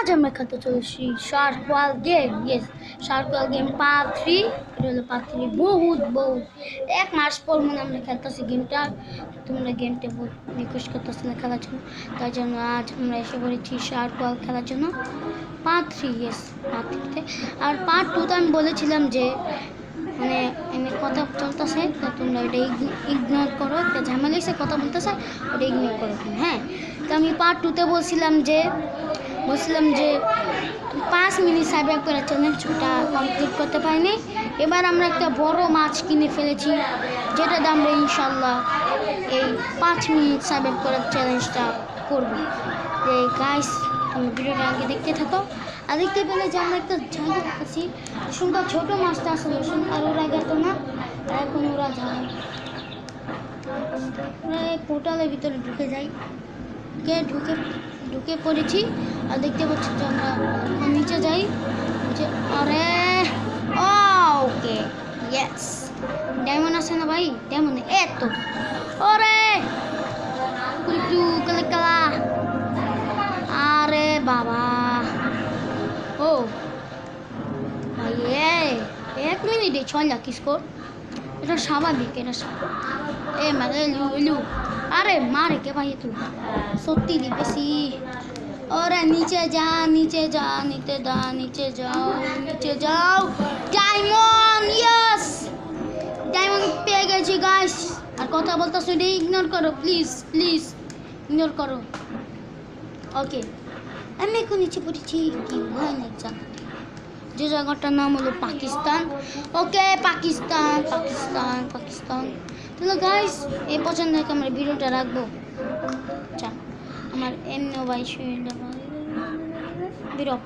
আজ আমরা খেলতে চলেছি শার্ক ওয়াল গেম। ইয়েস, শার্ক ওয়াল গেম পার্ট 3। এটা হলো পার্ট 3। বহুত এক মাস পর মানে আমরা খেলতেছি গেমটা। তোমরা গেমটা বহুত রিকোয়েস্ট করতেছিলে খেলার জন্য, তার জন্য আজ আমরা এসে পড়েছি শার্ক ওয়াল খেলার জন্য পার্ট 3। ইয়েস, পার্ট 3তে। আর পার্ট 2তে আমি বলেছিলাম যে মানে এমনি কথা চলতেছে, তো তোমরা এটা ইগনোর করো। একটা ঝামেলা এসে কথা বলতেছে, ওটা ইগনোর করো। হ্যাঁ, তো আমি পার্ট 2তে বলছিলাম যে 5 মিনিট সার্ভাইভ করার চ্যালেঞ্জ, ওটা কমপ্লিট করতে পারিনি। এবার আমরা একটা বড় মাছ কিনে ফেলেছি, যেটা দিয়ে আমরা ইনশাল্লাহ এই 5 মিনিট সার্ভাইভ করার চ্যালেঞ্জটা করবো। এই গাইস, তুমি ভিডিওটা আগে দেখতে থাকো। আর দেখতে পেলে যে আমরা একটা জায়গা আছি, শুনকা ছোট মাছটা আসলে আর ওরা গেত না, এখন ওরা যায়। আমরা পোর্টালের ভিতরে ঢুকে যাই, ঢুকে পড়েছি। আর দেখতে পাচ্ছি যে আমরা নিচে যাই। আরে ওকে, ইয়েস, ডায়মন্ড আছে না ভাই? ডায়মন্ড এত ওরে কালা। আরে বাবা, ও ভাই 1 মিনিটে 6 লাখ স্কোর, এটা স্বাভাবিক। মানে এলু আরে মারে কে ভাই, তুই সত্যি দিবেছি। ওরে নিচে যাও, ডায়মন্ড, ইয়েস, ডায়মন্ড পেয়ে গেছি গাইস। আর কথা বলতেছো এটা ইগনোর করো, প্লিজ ইগনোর করো। ওকে, আমি এখন নিচে পড়েছি কি ভয় না জায়গা, যে জায়গাটার নাম হলো পাকিস্তান। ওকে, পাকিস্তান। তাহলে গাইস, এই পছন্দ থেকে আমরা ভিডিওটা রাখবো। আচ্ছা, আমার এমনি ভাই ভিডিও